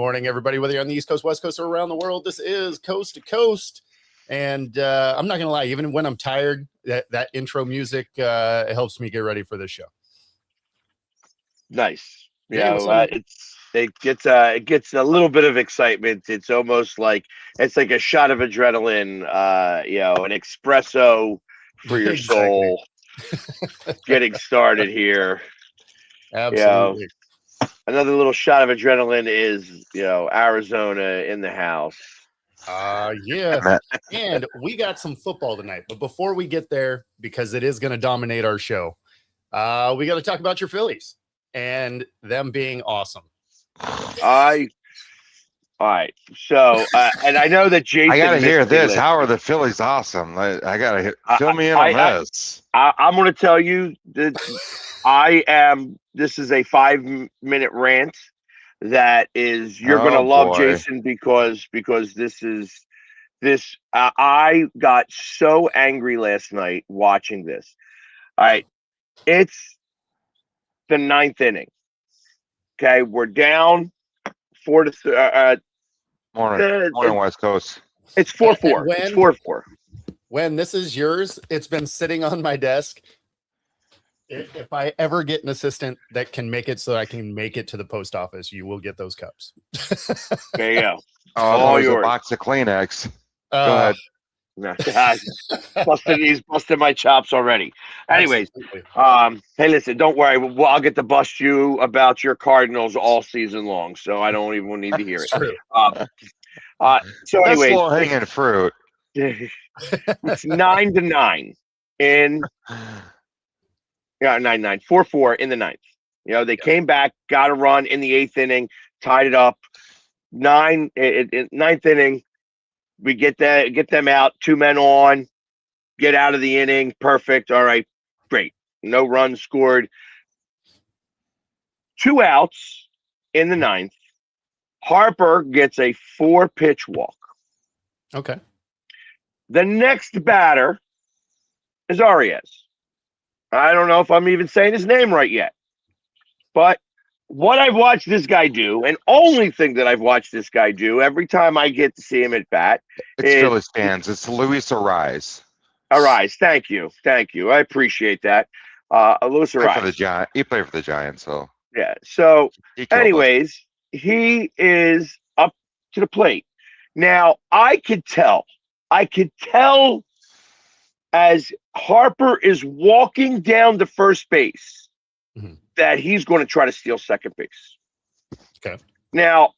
morning, everybody, whether you're on the East Coast, West Coast, or around the world. This is Coast to Coast. And I'm not going to lie, even when I'm tired, that intro music helps me get ready for this show. Nice. Hey, It gets a little bit of excitement. It's almost like it's like a shot of adrenaline, an espresso for your soul. Getting started here. Absolutely. Another little shot of adrenaline is, Arizona in the house. Yeah. And we got some football tonight. But before we get there, because it is going to dominate our show, we got to talk about your Phillies and them being awesome. All right. So, and I know that Jason. I got to hear this. How are the Phillies awesome? I got to fill me in on this. I'm going to tell you that this is a 5-minute rant that is, you're going to love Jason because I got so angry last night watching this. All right. It's the 9th inning. Okay. We're down 4-3. Morning, West Coast. It's 4-4. It's 4-4. When this is yours, it's been sitting on my desk. If I ever get an assistant that can make it so I can make it to the post office, you will get those cups. There you go. All yours. A box of Kleenex. Go ahead. No, busted my chops already. Anyways, hey, listen, don't worry. I'll get to bust you about your Cardinals all season long, so I don't even need to hear it. So, anyways, that's low-hanging fruit. It's 9-9 in 9-9, 4-4 in the 9th. They came back, got a run in the 8th inning, tied it up. 9th inning. We get them out, 2 men on, get out of the inning. Perfect. All right, great. No runs scored. 2 outs in the 9th. Harper gets a 4-pitch walk. Okay. The next batter is Arias. I don't know if I'm even saying his name right yet, but what I've watched this guy do, and only thing that I've watched this guy do every time I get to see him at bat, it's Phillies fans. It's Luis Arraez. Arraez, thank you. I appreciate that. Luis Arraez. He played for the Giants, so yeah. So, anyways, he is up to the plate. Now, I could tell as Harper is walking down to first base. Mm-hmm. That he's going to try to steal second base. Okay. Now,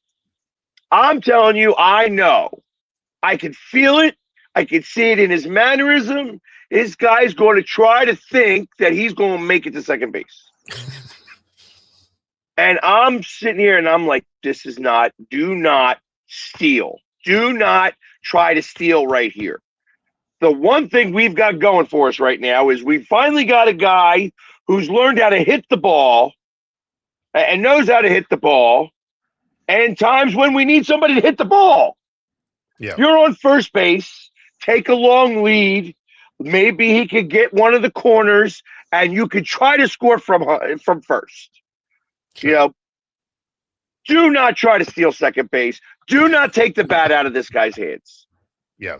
I'm telling you, I know. I can feel it. I can see it in his mannerism. This guy's going to try to think that he's going to make it to second base. And I'm sitting here and I'm like, do not steal. Do not try to steal right here. The one thing we've got going for us right now is we finally got a guy who's learned how to hit the ball and knows how to hit the ball, and times when we need somebody to hit the ball. Yeah. You're on first base, take a long lead. Maybe he could get one of the corners, and you could try to score from first. Sure. Do not try to steal second base. Do not take the bat out of this guy's hands. Yeah.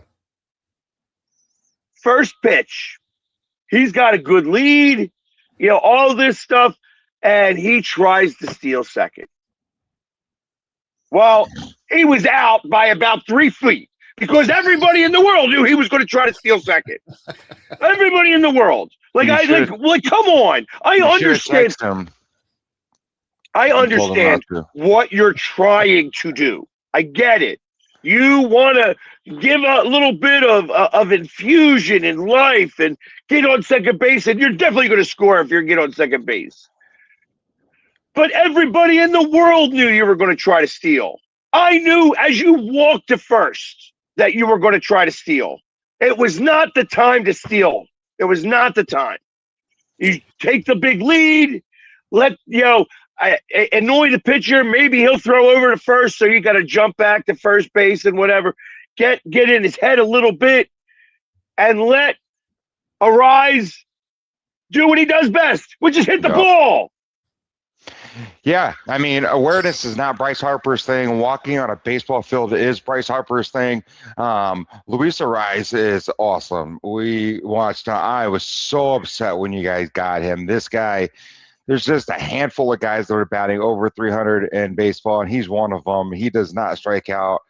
First pitch. He's got a good lead. All this stuff, and he tries to steal second. Well, he was out by about 3 feet because everybody in the world knew he was going to try to steal second. Everybody in the world. Come on. I understand. I understand what you're trying to do. I get it. You want to give a little bit of infusion in life and get on second base, and you're definitely going to score if you get on second base. But everybody in the world knew you were going to try to steal. I knew as you walked to first that you were going to try to steal. It was not the time to steal. It was not the time. You take the big lead, annoy the pitcher. Maybe he'll throw over to first, so you got to jump back to first base and whatever. Get in his head a little bit and let Arraez do what he does best, which is hit the ball. Yeah, I mean, awareness is not Bryce Harper's thing. Walking on a baseball field is Bryce Harper's thing. Luis Ariz is awesome. We watched. I was so upset when you guys got him. This guy, there's just a handful of guys that are batting over 300 in baseball, and he's one of them. He does not strike out.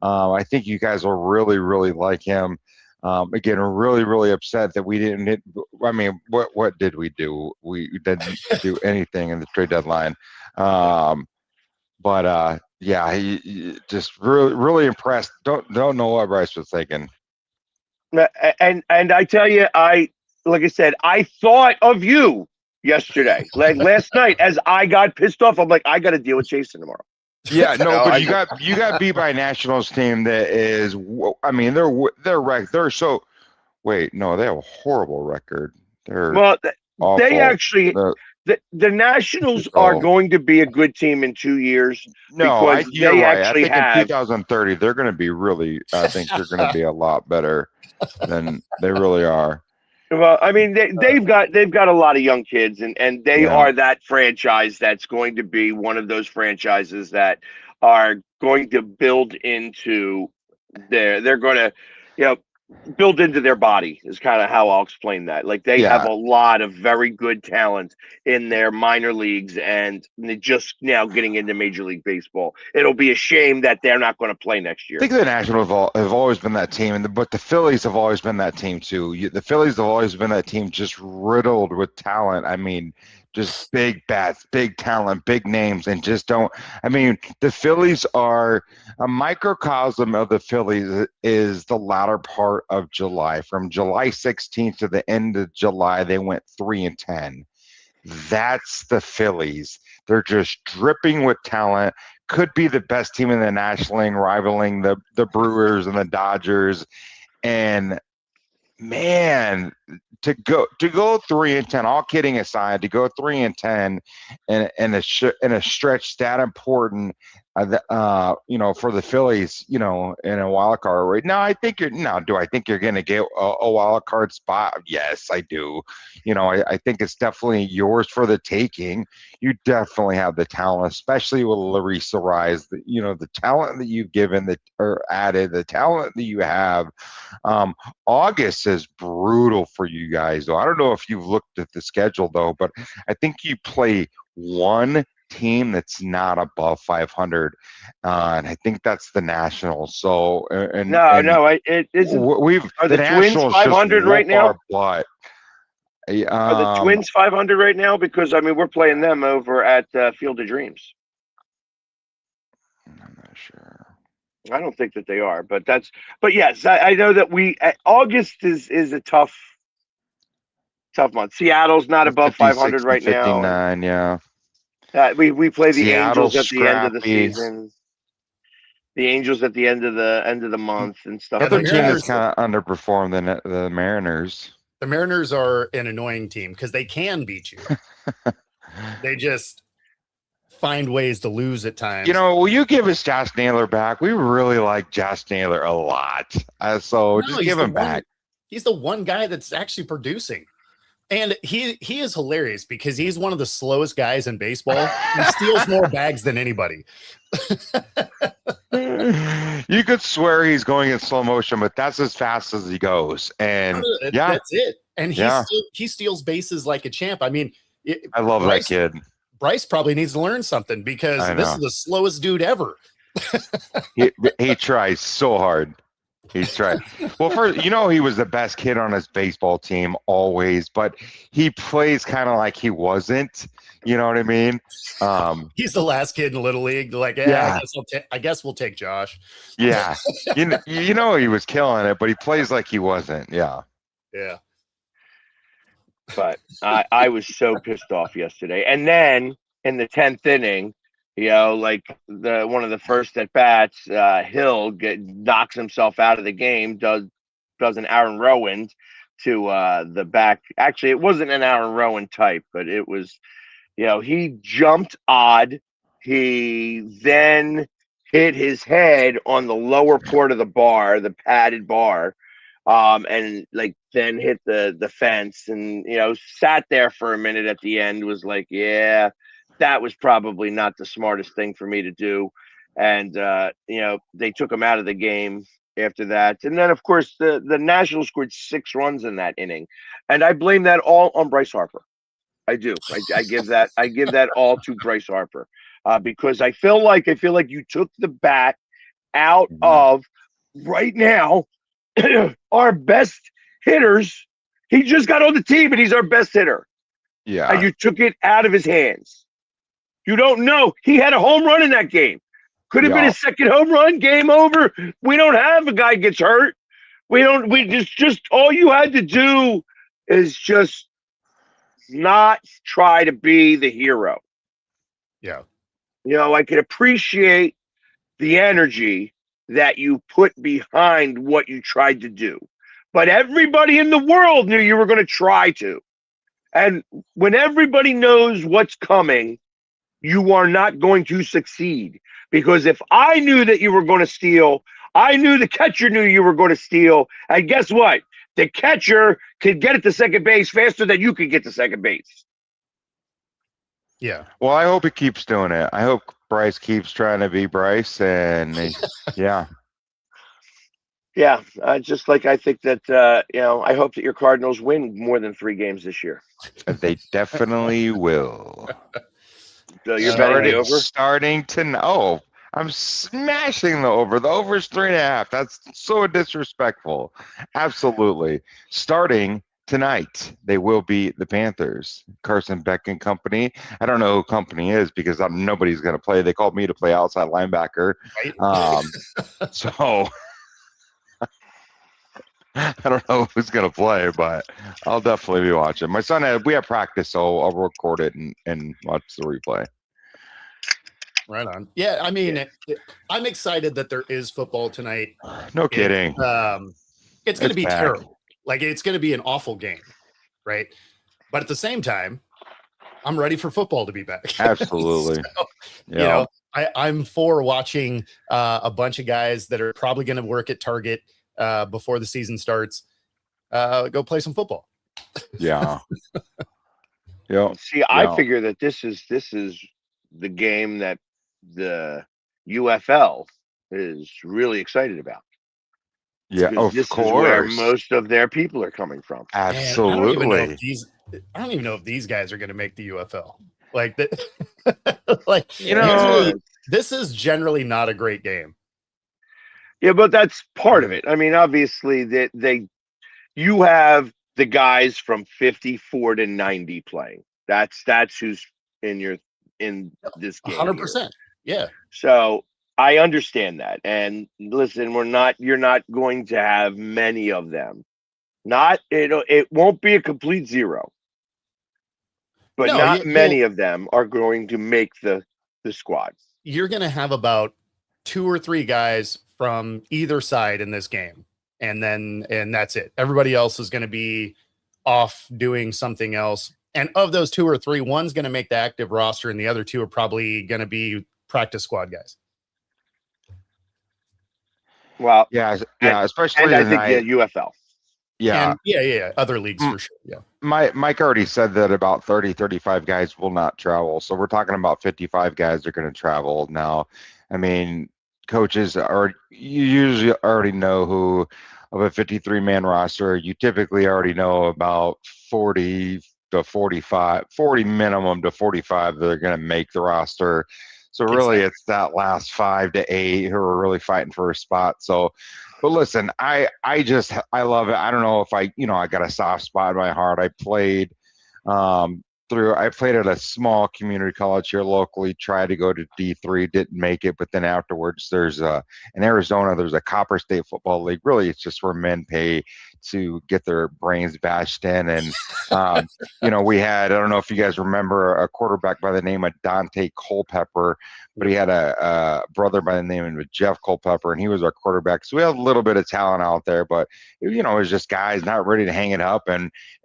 I think you guys will really, really like him. Again, really, really upset that we didn't hit. I mean, what did we do? We didn't do anything in the trade deadline. Um, but yeah, he just really, really impressed. Don't know what Bryce was thinking. And I tell you, like I said, I thought of you yesterday, like last night, as I got pissed off. I'm like, I got to deal with Jason tomorrow. Yeah, no, but you got beat by a Nationals team that is. I mean, they're wrecked. They're so. Wait, no, they have a horrible record. They're awful. They actually. The Nationals are going to be a good team in 2 years. No, because you're they right. actually I think in 2030 they're going to be really. I think they're going to be a lot better than they really are. Well, I mean, they've got a lot of young kids, and they are that franchise that's going to be one of those franchises that are going to build into they're going to, build into their body is kind of how I'll explain that. Like they have a lot of very good talent in their minor leagues, and they're just now getting into Major League Baseball. It'll be a shame that they're not going to play next year. I think the Nationals have always been that team, but the Phillies have always been that team too. The Phillies have always been that team, just riddled with talent. I mean, just big bats, big talent, big names, and just don't. I mean, the Phillies are a microcosm of the Phillies is the latter part of July. From July 16th to the end of July, they went 3-10. That's the Phillies. They're just dripping with talent. Could be the best team in the National League, rivaling the Brewers and the Dodgers. And man, to go 3-10. All kidding aside, to go 3-10 in a stretch that important, for the Phillies, in a wild card right now. Do I think you're going to get a wild card spot? Yes, I do. I think it's definitely yours for the taking. You definitely have the talent, especially with Larissa Rise. The talent that you've given or added, the talent that you have. August is brutal for you guys, though. I don't know if you've looked at the schedule, though, but I think you play one team that's not above 500, and I think that's the Nationals. So, it isn't. Are the Twins 500 right now? Are the Twins 500 right now? Because I mean, we're playing them over at Field of Dreams. I'm not sure. I don't think that they are, but yes, I know that August is a tough month. Seattle's not above 500 right 59, now. We play the Seattle's Angels at the end of the season. The Angels at the end of the month and stuff. Other team that's kind of underperformed than the Mariners. The Mariners are an annoying team because they can beat you. They just find ways to lose at times. Will you give us Josh Naylor back? We really like Josh Naylor a lot. Just give him back. He's the one guy that's actually producing. And he is hilarious because he's one of the slowest guys in baseball. He steals more bags than anybody. You could swear he's going in slow motion, but that's as fast as he goes. And that's it. And he steals bases like a champ. I mean, I love that kid. Bryce probably needs to learn something because this is the slowest dude ever. he tries so hard. He's tried. Well, he was the best kid on his baseball team always, but he plays kind of like he wasn't. You know what I mean? He's the last kid in Little League. Like, I guess we'll take Josh. Yeah. He was killing it, but he plays like he wasn't. Yeah. Yeah. But I was so pissed off yesterday. And then in the 10th inning, like one of the first at bats, Hill knocks himself out of the game, does an Aaron Rowan to the back. Actually, it wasn't an Aaron Rowan type, but it was, he jumped odd. He then hit his head on the lower part of the bar, the padded bar. And then hit the fence and, sat there for a minute at the end, was like, yeah, that was probably not the smartest thing for me to do. And they took him out of the game after that. And then, of course, the Nationals scored 6 runs in that inning, and I blame that all on Bryce Harper. I do. I give that all to Bryce Harper because I feel like you took the bat out of right now our best hitters. He just got on the team and he's our best hitter. Yeah. And you took it out of his hands. You don't know. He had a home run in that game. Could have been his second home run. Game over. We don't have a guy gets hurt. We just all you had to do is just not try to be the hero. Yeah. I could appreciate the energy that you put behind what you tried to do. But everybody in the world knew you were going to try to. And when everybody knows what's coming, you are not going to succeed. Because if I knew that you were going to steal, I knew the catcher knew you were going to steal. And guess what? The catcher could get it to second base faster than you could get to second base. Yeah. Well, I hope he keeps doing it. I hope Bryce keeps trying to be Bryce. And yeah. Yeah, just like I think that I hope that your Cardinals win more than 3 games this year. They definitely will. So you're betting the over? Starting to I'm smashing the over. The over is 3.5. That's so disrespectful. Absolutely. Starting tonight, they will beat the Panthers. Carson Beck and company. I don't know who company is because nobody's going to play. They called me to play outside linebacker. Right. So I don't know who's going to play, but I'll definitely be watching. My son, we have practice, so I'll record it and watch the replay. Right on. Yeah, I mean, I'm excited that there is football tonight. No kidding. It's going to be terrible. Like, it's going to be an awful game, right? But at the same time, I'm ready for football to be back. Absolutely. So, I'm for watching a bunch of guys that are probably going to work at Target before the season starts. Go play some football. Yeah. Yeah. See, I figure that this is the game that the UFL is really excited about. Yeah, of this course. Is where most of their people are coming from. Absolutely. Man, I don't even know if these guys are going to make the UFL. Like that. Like this is generally not a great game. Yeah, but that's part of it. I mean, obviously, you have the guys from 54 to 90 playing. That's who's in this game. 100%. Yeah. So I understand that. And listen, you're not going to have many of them. It won't be a complete zero. But not many of them are going to make the squad. You're going to have about 2 or 3 guys from either side in this game. And that's it. Everybody else is going to be off doing something else. And of those 2 or 3, one's going to make the active roster and the other 2 are probably going to be practice squad guys. Well, especially I think UFL. Yeah. And other leagues for sure. Yeah. Mike already said that about 35 guys will not travel. So we're talking about 55 guys are going to travel. Now, I mean, coaches you usually already know who of a 53-man roster. You typically already know about 40 to 45, 40 minimum to 45 that are going to make the roster. So really it's that last 5 to 8 who are really fighting for a spot. So, but listen, I love it. I don't know if I got a soft spot in my heart. I played at a small community college here locally, tried to go to D3, didn't make it. But then afterwards, there's in Arizona, there's a Copper State Football League. Really, it's just where men pay to get their brains bashed in. And, we had, I don't know if you guys remember, a quarterback by the name of Dante Culpepper, but he had a brother by the name of Jeff Culpepper, and he was our quarterback. So we had a little bit of talent out there, but, it was just guys not ready to hang it up.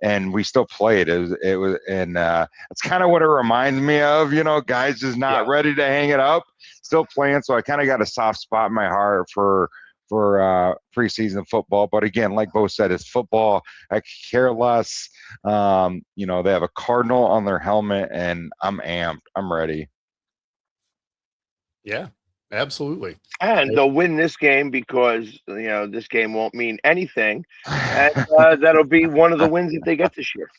And we still played. It was it's kind of what it reminds me of, guys just not ready to hang it up, still playing. So I kind of got a soft spot in my heart for for preseason football. But again, like Bo said, it's football. I care less. You know, they have a cardinal on their helmet, and I'm amped. I'm ready. Yeah, absolutely. And they'll win this game because this game won't mean anything, and that'll be one of the wins that they get this year.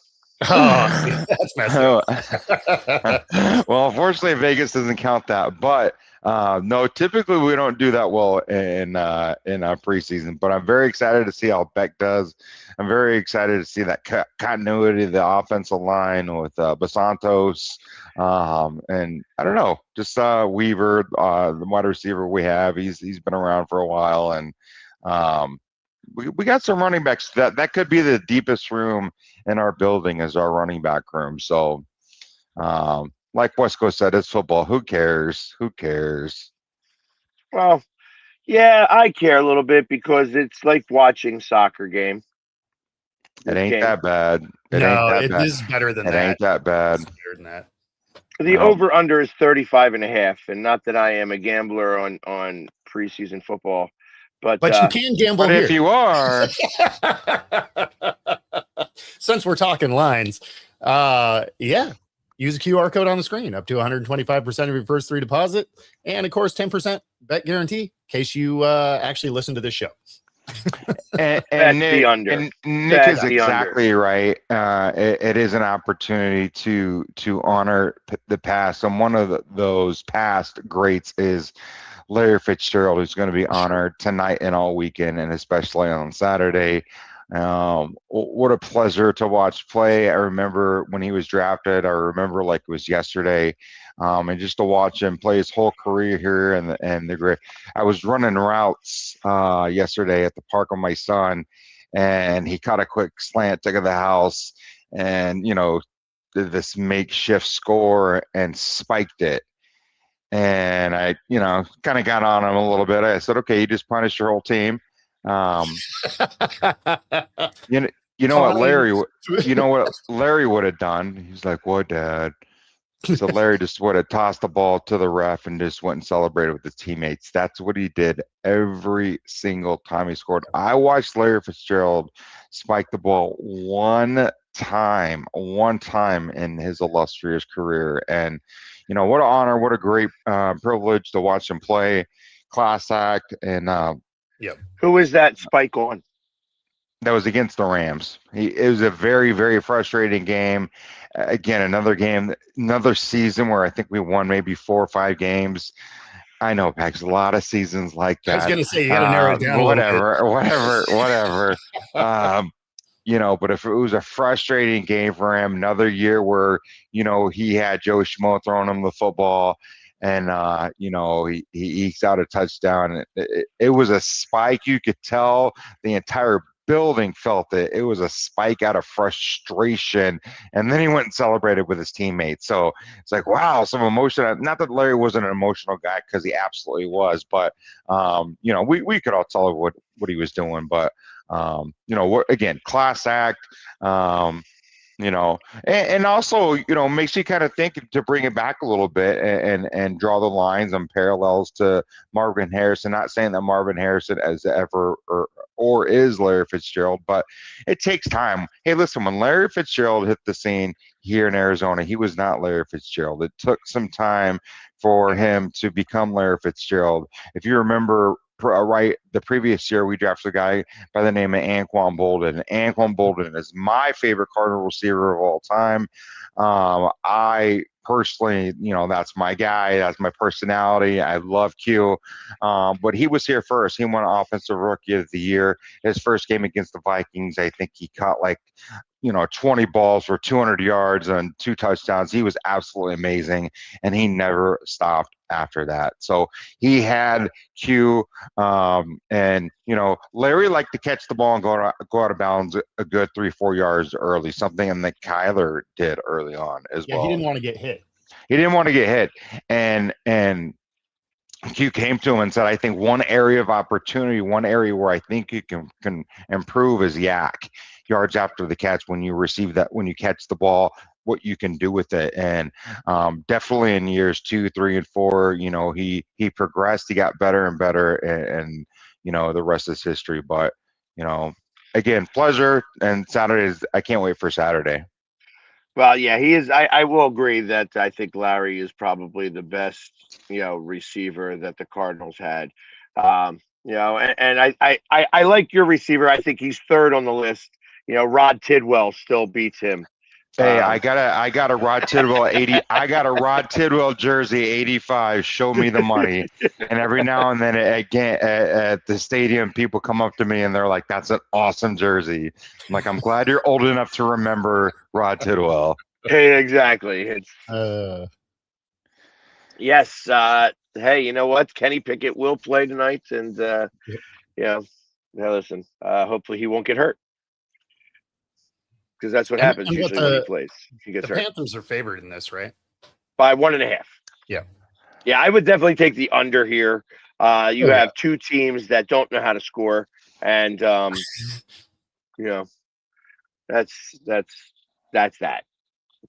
Oh, see, that's messed up. Well, unfortunately, Vegas doesn't count that. But no, typically we don't do that well in preseason. But I'm very excited to see how Beck does. I'm very excited to see that continuity of the offensive line with Basantos. And I don't know, just Weaver, the wide receiver we have. He's been around for a while, and we got some running backs that could be the deepest room in our building as our running back room. So, like Wesco said, it's football. Who cares? Who cares? Well, yeah, I care a little bit because it's like watching soccer game. It ain't that bad. No, it is better than that. It ain't that bad. It's better than that. The over-under is 35.5, and not that I am a gambler on preseason football, but you can gamble but here. if you are. Since we're talking lines, yeah, use a QR code on the screen, up to 125% of your first 3 deposit, and of course 10% bet guarantee in case you actually listen to this show. and Nick is exactly right. It is an opportunity to honor the past, and one of those past greats is Larry Fitzgerald, who's going to be honored tonight and all weekend, and especially on Saturday. What a pleasure to watch play. I remember when he was drafted. I remember like it was yesterday. And just to watch him play his whole career here, and the great. I was running routes yesterday at the park with my son, and he caught a quick slant, took it the house, and did this makeshift score and spiked it. And I, kind of got on him a little bit. I said, "Okay, you just punished your whole team." You know what Larry would have done? He's like, "What, Dad?" So Larry just would have tossed the ball to the ref and just went and celebrated with his teammates. That's what he did every single time he scored. I watched Larry Fitzgerald spike the ball one time in his illustrious career. And, what an honor, what a great privilege to watch him play. Class act. And who is that spike on? That was against the Rams. It was a very, very frustrating game. Again, another season where I think we won maybe 4 or 5 games. I know, Pax, a lot of seasons like that. I was going to say, you got to narrow it down a little bit. Whatever. But if it was a frustrating game for him, another year where, he had Joe Schmo throwing him the football, and he ekes out a touchdown. It was a spike. You could tell the entire building felt it. It was a spike out of frustration, and then he went and celebrated with his teammates. So it's like, wow, some emotion. Not that Larry wasn't an emotional guy, because he absolutely was, but we could all tell what he was doing. But again, class act. And also, makes you kind of think to bring it back a little bit and draw the lines and parallels to Marvin Harrison. Not saying that Marvin Harrison has ever or is Larry Fitzgerald, but it takes time. Hey, listen, when Larry Fitzgerald hit the scene here in Arizona, he was not Larry Fitzgerald. It took some time for him to become Larry Fitzgerald. If you remember, the previous year we drafted a guy by the name of Anquan Bolden. Anquan Bolden is my favorite Cardinal receiver of all time. I personally, that's my guy. That's my personality. I love Q. But he was here first. He won Offensive Rookie of the Year. His first game against the Vikings, I think he caught 20 balls for 200 yards and 2 touchdowns. He was absolutely amazing, and he never stopped after that. So he had Q, and Larry liked to catch the ball and go out of bounds a good 3-4 yards early, something that Kyler did early on as well. He didn't want to get hit. And Q came to him and said, I think one area of opportunity, one area where I think you can improve is yak, yards after the catch, when you receive that, when you catch the ball, what you can do with it. And definitely in years 2, 3, and 4, he progressed, he got better and better. And the rest is history. But again, pleasure, and Saturdays. I can't wait for Saturday. Well, yeah, he is. I will agree that I think Larry is probably the best, receiver that the Cardinals had. And I like your receiver. I think he's third on the list. Rod Tidwell still beats him. Hey, I got a Rod Tidwell 80. I got a Rod Tidwell jersey 85. Show me the money. And every now and then, again, at the stadium, people come up to me and they're like, "That's an awesome jersey." I'm like, "I'm glad you're old enough to remember Rod Tidwell." Hey, exactly. It's yes. Hey, you know what? Kenny Pickett will play tonight, and listen. Hopefully, he won't get hurt. Because that's what happens usually when he plays. He gets hurt. The Panthers are favored in this, right? By 1.5. Yeah. Yeah, I would definitely take the under here. You have two teams that don't know how to score, and that's that.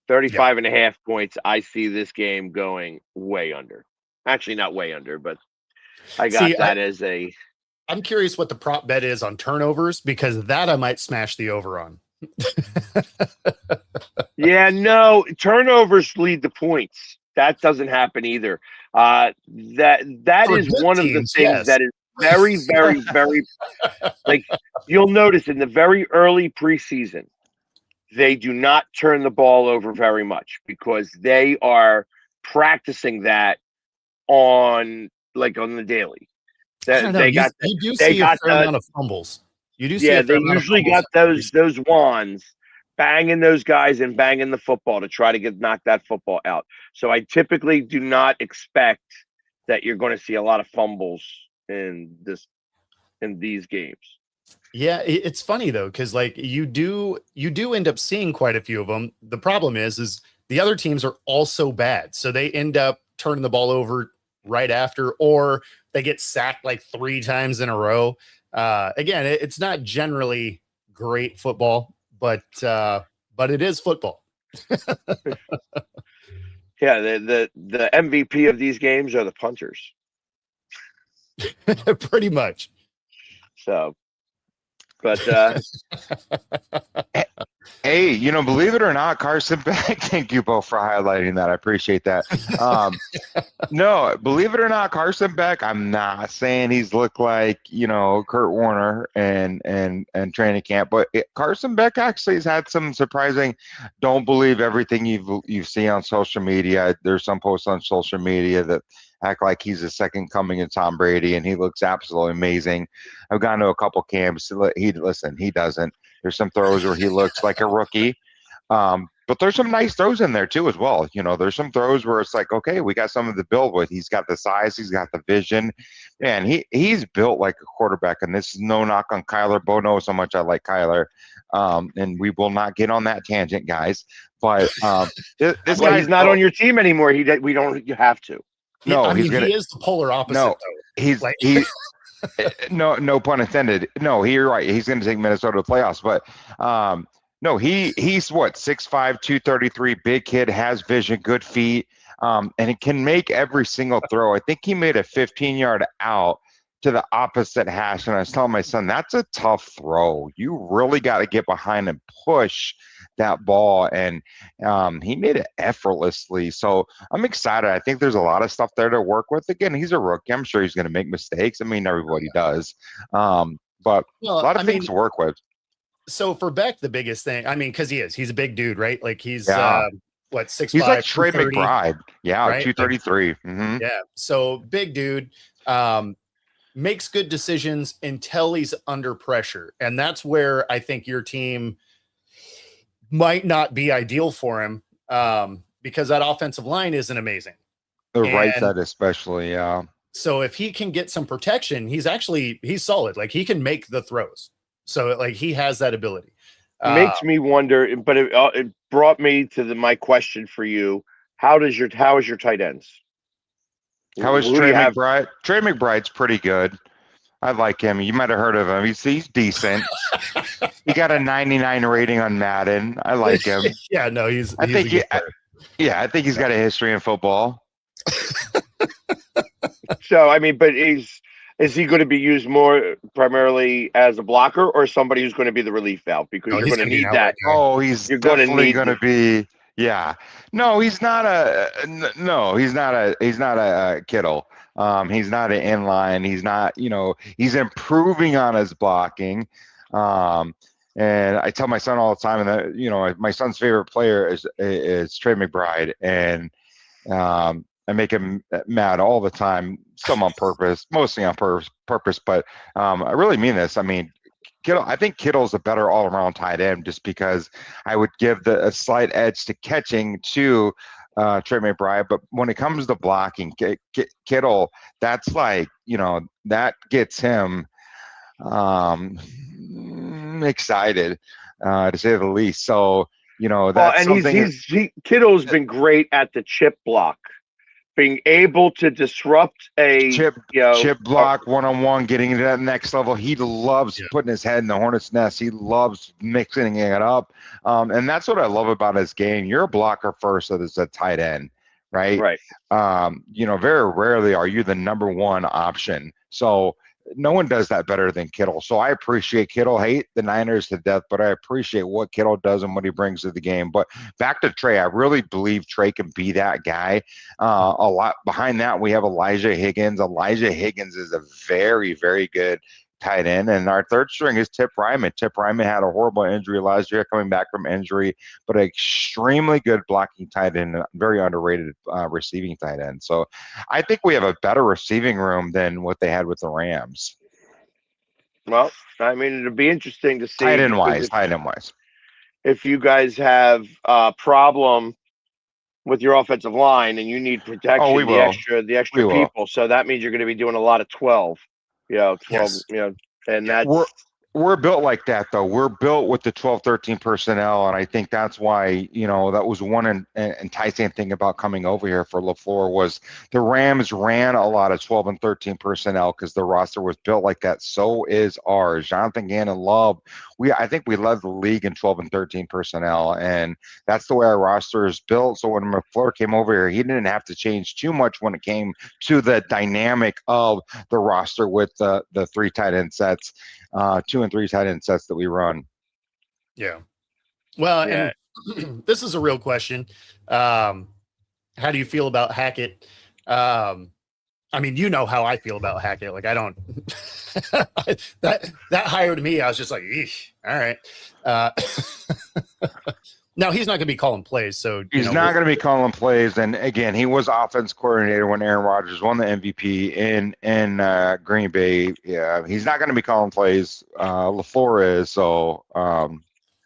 35.5 points. I see this game going way under. Actually, not way under, but I got that as a. I'm curious what the prop bet is on turnovers, because that I might smash the over on. Yeah, no, turnovers lead to points. That doesn't happen either. That is one of the things that is very, very, very like you'll notice in the very early preseason, they do not turn the ball over very much because they are practicing that on the daily. You do see a fair amount of fumbles. You do see they usually got those wands banging those guys and banging the football to try to knock that football out. So I typically do not expect that you're going to see a lot of fumbles in these games. Yeah, it's funny though, because like you do end up seeing quite a few of them. The problem is the other teams are also bad, so they end up turning the ball over right after, or they get sacked like 3 times in a row. Again, it's not generally great football, but it is football. Yeah, the MVP of these games are the punters. Pretty much. So, but hey, believe it or not, Carson Beck, thank you both for highlighting that. I appreciate that. No, believe it or not, Carson Beck, I'm not saying he's looked like, Kurt Warner and training camp, but Carson Beck actually has had some surprising, don't believe everything you see on social media. There's some posts on social media that act like he's the second coming of Tom Brady, and he looks absolutely amazing. I've gone to a couple camps. He doesn't. There's some throws where he looks like a rookie. But there's some nice throws in there too as well. There's some throws where it's like, okay, we got something to build with. He's got the size, he's got the vision, and he's built like a quarterback. And this is no knock on Kyler. Bo knows how much I like Kyler. And we will not get on that tangent, guys. But this guy's not on your team anymore. You have to. No, he is the polar opposite. No, though. he no pun intended. No, you're right. He's going to take Minnesota to the playoffs, but no, he's what, 6'5", 233, big kid, has vision, good feet, and he can make every single throw. I think he made a 15-yard out to the opposite hash, and I was telling my son, that's a tough throw. You really got to get behind and push that ball, and he made it effortlessly. So I'm excited. I think there's a lot of stuff there to work with. Again, he's a rookie. I'm sure he's going to make mistakes. I mean, everybody does. But a lot of things to work with. So for Beck, the biggest thing, because he's a big dude, right? Like he's 6'5", he's like Trey McBride. Yeah, right? 233. Mm-hmm. Yeah. So big dude, makes good decisions until he's under pressure. And that's where I think your team might not be ideal for him, because that offensive line isn't amazing. The right side especially, yeah. So if he can get some protection, he's solid. Like he can make the throws. So like he has that ability. Makes me wonder, but it brought me to my question for you. How is your tight ends? How is Trey McBride? Trey McBride's pretty good. I like him. You might have heard of him. He's decent. He got a 99 rating on Madden. I like him. Yeah, no, I think he's got a history in football. So but Is he going to be used more primarily as a blocker or somebody who's going to be the relief valve? Because No, you're he's going to gonna be an need outlet that. guy. Oh, he's You're going to definitely need going to be. Yeah. No, he's not a. No, he's not a. He's not a Kittle. He's not an inline. He's not. He's improving on his blocking. And I tell my son all the time, and that my son's favorite player is Trey McBride, and I make him mad all the time, some on purpose, mostly on purpose. But I really mean this. I mean, Kittle. I think Kittle's a better all-around tight end, just because I would give a slight edge to catching to Trey McBride. But when it comes to blocking, Kittle, that's like that gets him excited, to say the least. So that's and something. Kittle's been great at the chip block, being able to disrupt a chip block one-on-one, getting to that next level. He loves putting his head in the hornet's nest. He loves mixing it up, and that's what I love about his game. You're a blocker first as a tight end, right? Right. Very rarely are you the number one option. So no one does that better than Kittle. So I appreciate Kittle. Hate the Niners to death, but I appreciate what Kittle does and what he brings to the game. But back to Trey, I really believe Trey can be that guy. A lot behind that, we have Elijah Higgins. Elijah Higgins is a very, very good tight end. And our third string is Tip Ryman. Tip Ryman had a horrible injury last year, coming back from injury, but an extremely good blocking tight end, very underrated receiving tight end. So I think we have a better receiving room than what they had with the Rams. Well, I mean, it'll be interesting to see. Tight end wise. If you guys have a problem with your offensive line and you need protection, the extra people. So that means you're going to be doing a lot of 12. 12, yes. And that's we're built like that, though. We're built with the 12, 13 personnel, and I think that's why, that was one enticing thing about coming over here for LaFleur was the Rams ran a lot of 12 and 13 personnel because the roster was built like that. So is ours. Jonathan Gannon Love, I think we led the league in 12 and 13 personnel, and that's the way our roster is built. So when LaFleur came over here, he didn't have to change too much when it came to the dynamic of the roster with the three tight end sets. 2 and 3 tight end sets that we run. Yeah. Well, and this is a real question. How do you feel about Hackett? I mean, how I feel about Hackett. Like, I don't that hire to me, I was just like, eesh, all right. Now he's not going to be calling plays, so he's not going to be calling plays. And again, he was offense coordinator when Aaron Rodgers won the MVP in Green Bay. Yeah, he's not going to be calling plays. LaFleur is. So I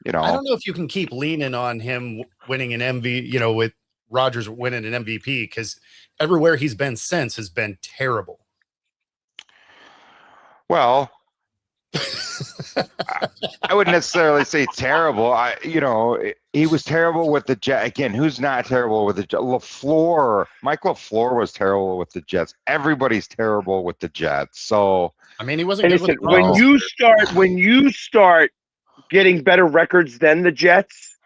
don't know if you can keep leaning on him winning an MVP. With Rodgers winning an MVP, because everywhere he's been since has been terrible. Well. I wouldn't necessarily say terrible. He was terrible with the Jets. Again, who's not terrible with the Jets? Mike LaFleur was terrible with the Jets. Everybody's terrible with the Jets. So I mean, he wasn't good with the when you start getting better records than the Jets,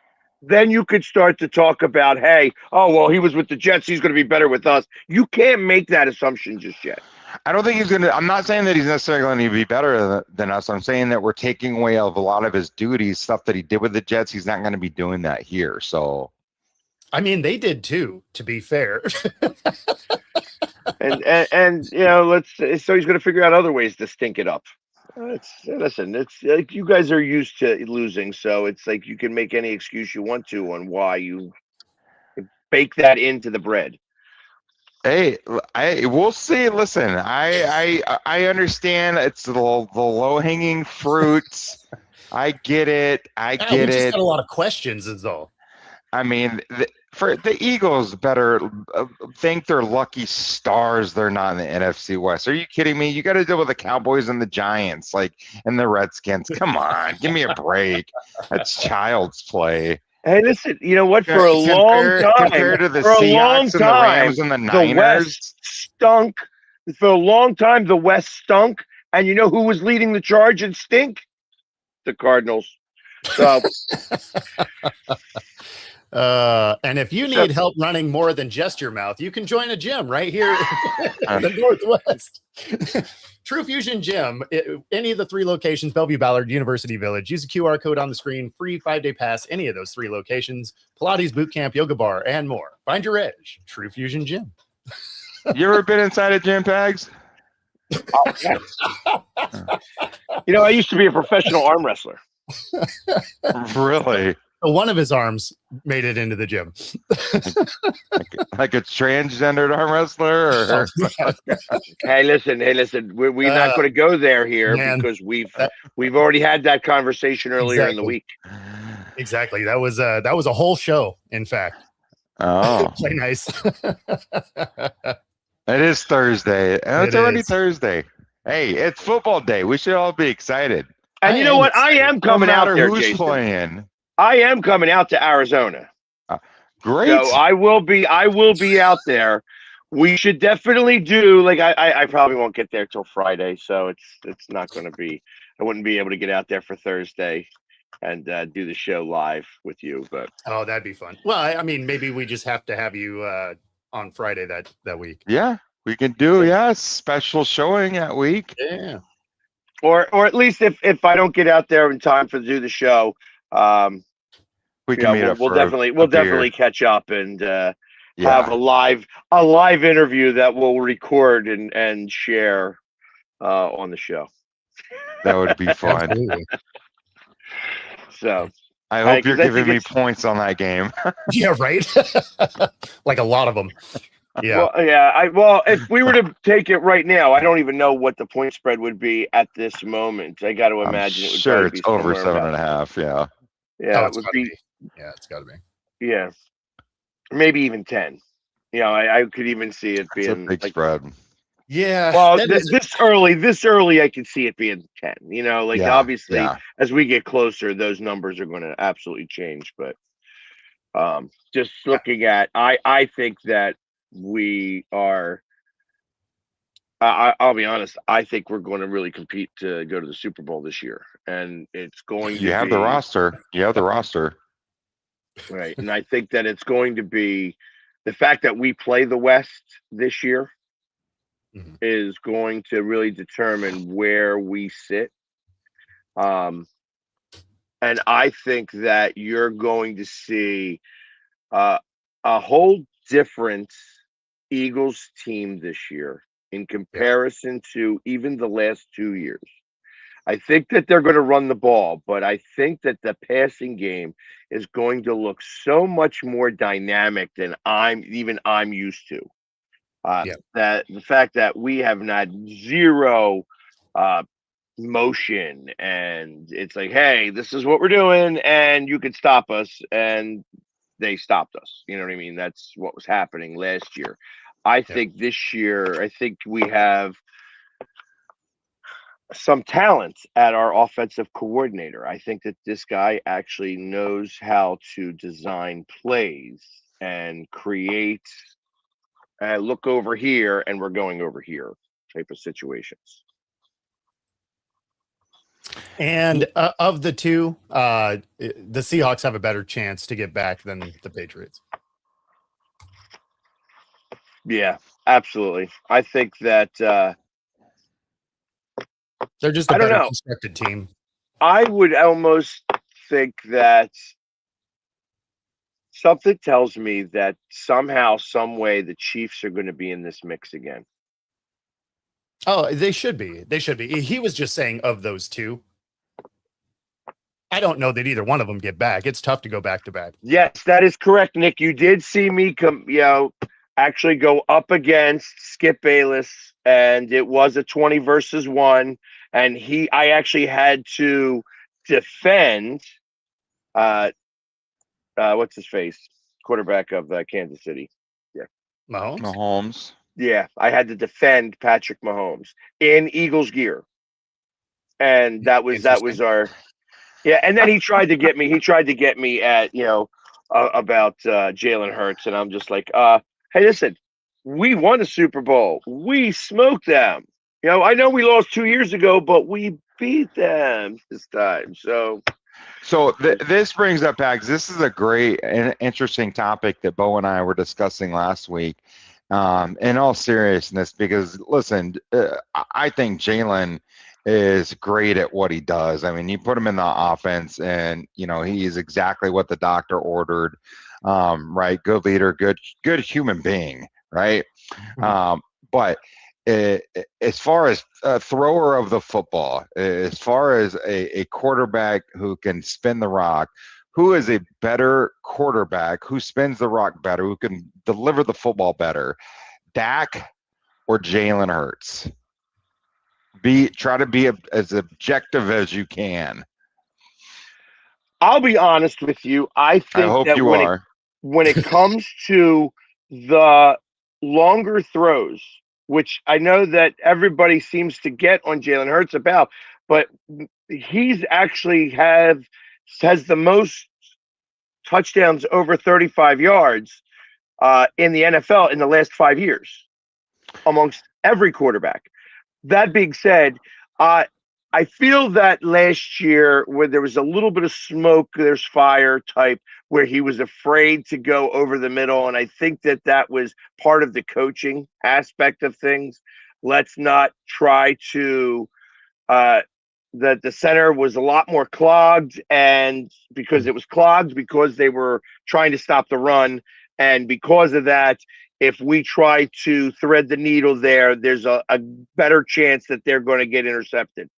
then you could start to talk about, he was with the Jets, he's going to be better with us. You can't make that assumption just yet. I don't think he's going to – I'm not saying that he's necessarily going to be better than us. I'm saying that we're taking away a lot of his duties, stuff that he did with the Jets. He's not going to be doing that here. So, I mean, they did too, to be fair. and so he's going to figure out other ways to stink it up. It's like you guys are used to losing, so it's like you can make any excuse you want to on why you bake that into the bread. Hey, we'll see. Listen, I understand it's the low hanging fruits. I get it. We just got a lot of questions, is all. I mean, for the Eagles, better thank their lucky stars they're not in the NFC West. Are you kidding me? You got to deal with the Cowboys and the Giants, and the Redskins. Come on, give me a break. That's child's play. Hey, listen, you know what? For a long time, compared to the Seahawks and the Rams and the Niners, the West stunk. For a long time, the West stunk. And you know who was leading the charge in stink? The Cardinals. So, And if you need help running more than just your mouth, you can join a gym right here in the Northwest. True Fusion Gym, any of the 3 locations, Bellevue, Ballard, University Village. Use the QR code on the screen, free 5-day pass, any of those 3 locations. Pilates, boot camp, yoga bar, and more. Find your edge. True Fusion Gym. You ever been inside a gym, Pags? Oh, yeah. I used to be a professional arm wrestler. Really? One of his arms made it into the gym. like a transgendered arm wrestler? Or? Hey, listen. We're not going to go there here because we've already had that conversation earlier in the week. Exactly. That was a whole show, in fact. Oh. Play nice. It is Thursday. It's already Thursday. Hey, it's football day. We should all be excited. And you know what? I am coming out there, who's Jason. Playing. I am coming out to Arizona. Great. So I will be out there. We should definitely do I probably won't get there till Friday, so it's not going to be. I wouldn't be able to get out there for Thursday and do the show live with you. But that'd be fun. Well, I mean, maybe we just have to have you on Friday that week. Yeah, we can do special showing that week. Yeah. Or at least if I don't get out there in time to do the show, we can meet up. We'll definitely catch up and have a live interview that we'll record and share on the show. That would be fun. So I hope you're giving me points on that game. Yeah, right. Like a lot of them. Yeah. Well, if we were to take it right now, I don't even know what the point spread would be at this moment. I got to imagine it would sure be it's over 7.5. Yeah. Yeah, it would be. Yeah, it's got to be. Yeah, maybe even 10. I could even see it being a big spread. Yeah. Well, this early, I can see it being 10. Obviously, as we get closer, those numbers are going to absolutely change. But just looking at, I think that we are. I'll be honest. I think we're going to really compete to go to the Super Bowl this year, and it's going to. You have the roster. Right, and I think that it's going to be the fact that we play the West this year is going to really determine where we sit. And I think that you're going to see a whole different Eagles team this year in comparison to even the last 2 years. I think that they're going to run the ball, but I think that the passing game is going to look so much more dynamic than I'm used to. That the fact that we have not zero motion, and it's like, hey, this is what we're doing, and you could stop us, and they stopped us. You know what I mean? That's what was happening last year. I think this year, I think we have some talent at our offensive coordinator. I think that this guy actually knows how to design plays and create look over here and we're going over here type of situations. And of the two, the Seahawks have a better chance to get back than the Patriots. Yeah, absolutely. I think that they're just a better constructed team. I would almost think that something tells me that somehow, some way, the Chiefs are going to be in this mix again. Oh, they should be. They should be. He was just saying of those two. I don't know that either one of them get back. It's tough to go back to back. Yes, that is correct, Nick. You did see me actually go up against Skip Bayless, and it was a 20 versus 1. And I actually had to defend what's his face? Quarterback of Kansas City. Yeah. Mahomes. Yeah, I had to defend Patrick Mahomes in Eagles gear. And that was our and then he tried to get me at, about Jalen Hurts, and I'm just like, hey, listen, we won a Super Bowl. We smoked them. I know we lost 2 years ago, but we beat them this time. So So this brings up back. This is a great and interesting topic that Bo and I were discussing last week. In all seriousness, because listen, I think Jalen is great at what he does. I mean, you put him in the offense, and he is exactly what the doctor ordered. Right, good leader, good human being, right? But as far as a thrower of the football, as far as a quarterback who can spin the rock, who is a better quarterback, who spins the rock better, who can deliver the football better, Dak or Jalen Hurts? Try to be as objective as you can. I'll be honest with you. I I think hope that you are. when it comes to the longer throws, which I know that everybody seems to get on Jalen Hurts about, but he's actually has the most touchdowns over 35 yards in the NFL in the last 5 years amongst every quarterback. That being said, I feel that last year, where there was a little bit of smoke, there's fire type, where he was afraid to go over the middle. And I think that was part of the coaching aspect of things. Let's not try to, that the center was a lot more clogged, and because it was clogged, because they were trying to stop the run. And because of that, if we try to thread the needle there, there's a better chance that they're going to get intercepted.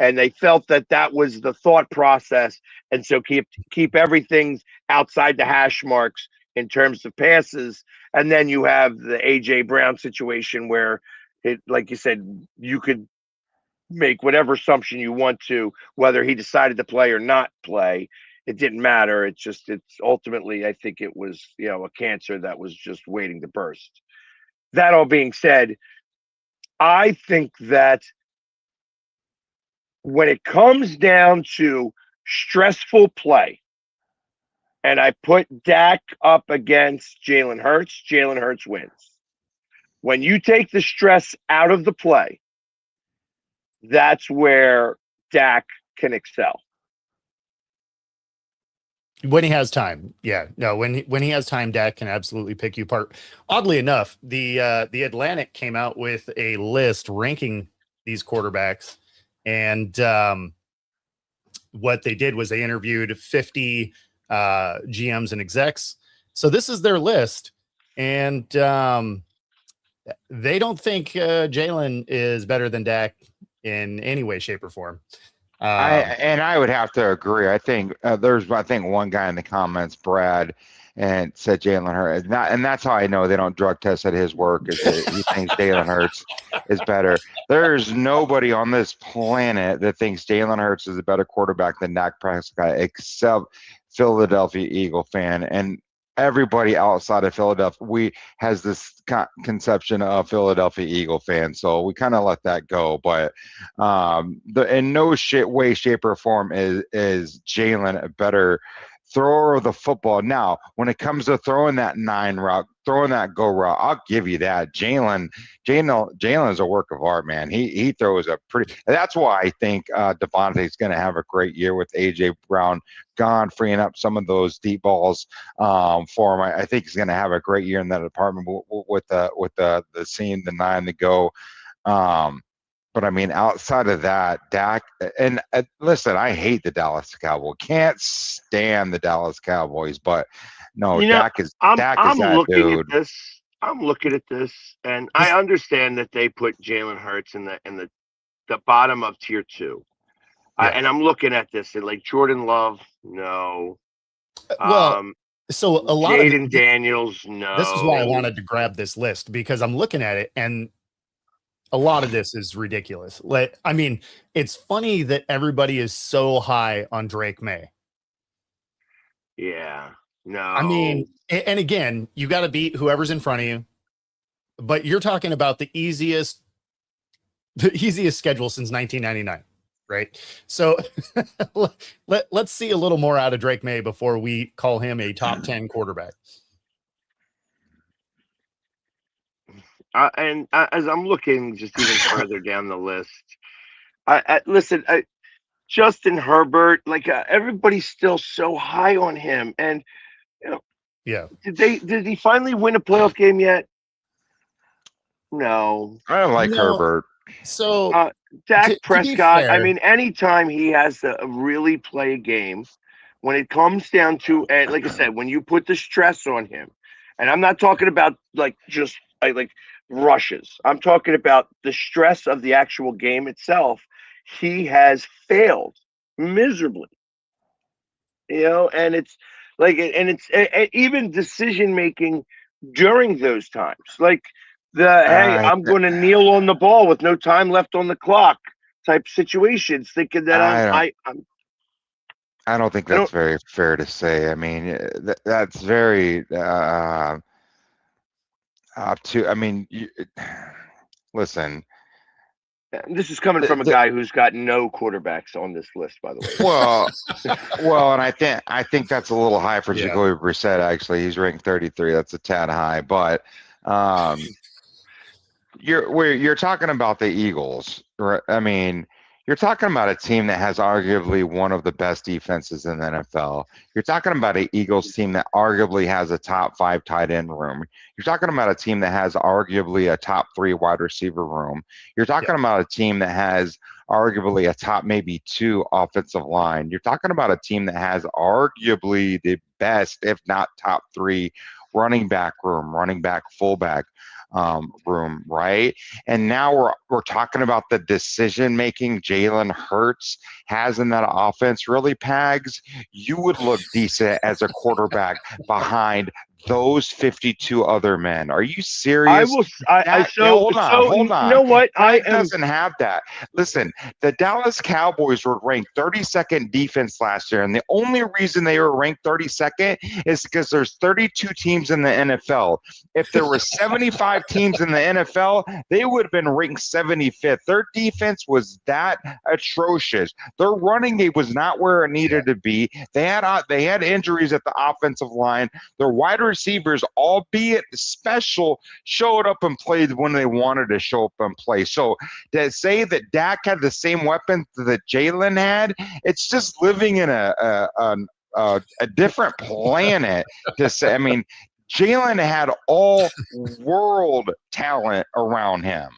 And they felt that was the thought process. And so keep everything outside the hash marks in terms of passes. And then you have the A.J. Brown situation where, like you said, you could make whatever assumption you want to, whether he decided to play or not play. It didn't matter. It's ultimately, I think it was, a cancer that was just waiting to burst. That all being said, I think that when it comes down to stressful play, and I put Dak up against Jalen Hurts wins. When you take the stress out of the play, that's where Dak can excel. When he has time. Yeah. No, when he has time, Dak can absolutely pick you apart. Oddly enough, the Atlantic came out with a list ranking these quarterbacks, and what they did was they interviewed 50 GMs and execs. So this is their list, and they don't think Jalen is better than Dak in any way, shape, or form. I would have to agree. I think there's one guy in the comments, Brad, and said Jalen Hurts. And that's how I know they don't drug test at his work. Is that he thinks Jalen Hurts is better. There's nobody on this planet that thinks Jalen Hurts is a better quarterback than Dak Prescott, except Philadelphia Eagle fan. And everybody outside of Philadelphia has this conception of Philadelphia Eagle fans, so we kind of let that go. But in no way, shape, or form is Jalen a better thrower of the football. Now, when it comes to throwing that 9 route, throwing that go route, I'll give you that. Jalen is a work of art, man. He throws a pretty. That's why I think Devontae's going to have a great year with A.J. Brown gone, freeing up some of those deep balls for him. I think he's going to have a great year in that department with the seeing the 9 to go. But I mean, outside of that, Dak, and listen, I hate the Dallas Cowboys. Can't stand the Dallas Cowboys, but no, Dak is that dude. I'm looking at this, and I understand that they put Jalen Hurts in the bottom of tier 2. Yeah. And I'm looking at this, and like Jordan Love, no. Well, so a lot Jaden of Daniels, no. This is why I wanted to grab this list, because I'm looking at it, and a lot of this is ridiculous. I mean, it's funny that everybody is so high on Drake May. Yeah, no. I mean, and again, you got to beat whoever's in front of you, but you're talking about the easiest schedule since 1999, right? So let's see a little more out of Drake May before we call him a top 10 quarterback. And as I'm looking just even further down the list, listen, Justin Herbert, everybody's still so high on him. And Yeah. did he finally win a playoff game yet? No. I don't like No. Herbert. So Dak Prescott, fair, anytime he has to really play a game, when it comes down to, and like I said, when you put the stress on him, and I'm not talking about just rushes. I'm talking about the stress of the actual game itself. He has failed miserably, and it's even decision making during those times, hey, I'm going to kneel on the ball with no time left on the clock type situations, thinking that I don't think that's very fair to say. I mean, that's very up to. I mean, listen. This is coming from a guy who's got no quarterbacks on this list, by the way. Well, and I think that's a little high for Jacoby Brissett. Actually, he's ranked 33. That's a tad high, but you're talking about the Eagles, right? I mean, you're talking about a team that has arguably one of the best defenses in the NFL. You're talking about an Eagles team that arguably has a top 5 tight end room. You're talking about a team that has arguably a top 3 wide receiver room. You're talking about a team that has arguably a top maybe 2 offensive line. You're talking about a team that has arguably the best, if not top 3, running back room, running back, fullback room, right? And now we're talking about the decision making Jalen Hurts has in that offense. Really, Pags, you would look decent as a quarterback behind those 52 other men. Are you serious? Hold on. You know what? Doesn't have that. Listen, the Dallas Cowboys were ranked 32nd defense last year, and the only reason they were ranked 32nd is because there's 32 teams in the NFL. If there were 75 teams in the NFL, they would have been ranked 75th. Their defense was that atrocious. Their running game was not where it needed to be. They had injuries at the offensive line. Their wide receivers, albeit special, showed up and played when they wanted to show up and play. So to say that Dak had the same weapons that Jalen had, it's just living in a different planet. To say, I mean, Jalen had all world talent around him.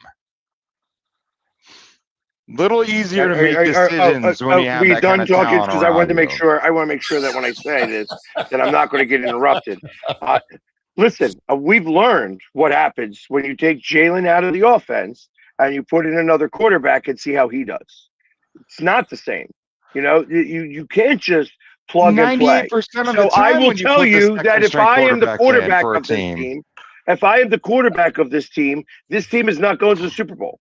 Little easier to make decisions when you have that kind of talent. Because I want to make sure that when I say this, that I'm not going to get interrupted. Listen, we've learned what happens when you take Jalen out of the offense and you put in another quarterback and see how he does. It's not the same. You can't just plug and play. So I will tell you that if I am the quarterback of this team, this team is not going to the Super Bowl.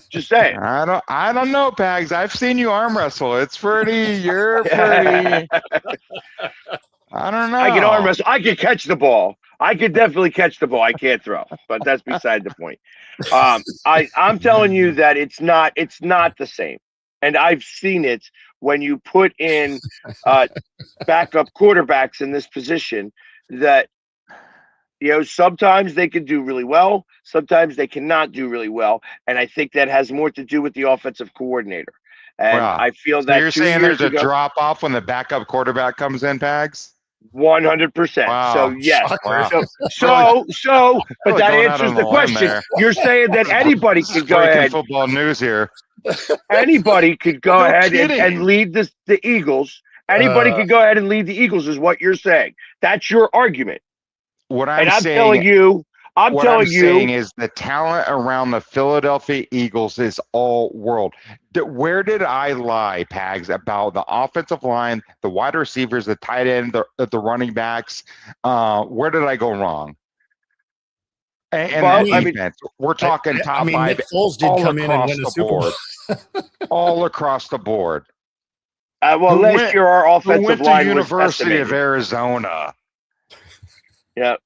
Just saying. I don't know, Pags. I've seen you arm wrestle. It's you're pretty. I don't know. I can arm wrestle. I can catch the ball. I could definitely catch the ball. I can't throw, but that's beside the point. I'm telling you that it's not the same. And I've seen it when you put in backup quarterbacks in this position that sometimes they can do really well, sometimes they cannot do really well, and I think that has more to do with the offensive coordinator. And I feel that you're saying there's a drop off when the backup quarterback comes in, Pags? 100%. Wow. So yes. Wow. But that answers the question. You're saying that anybody could go ahead. Football news here. Anybody could go ahead and lead the Eagles. Anybody could go ahead and lead the Eagles, is what you're saying. That's your argument. What I'm telling you is the talent around the Philadelphia Eagles is all world. Where did I lie, Pags, about the offensive line, the wide receivers, the tight end, the running backs? Where did I go wrong? And defense, we're talking top 5. Nick Foles did come in and win a Super Bowl. All across the board. Last year our offensive line was University of Arizona. Yeah,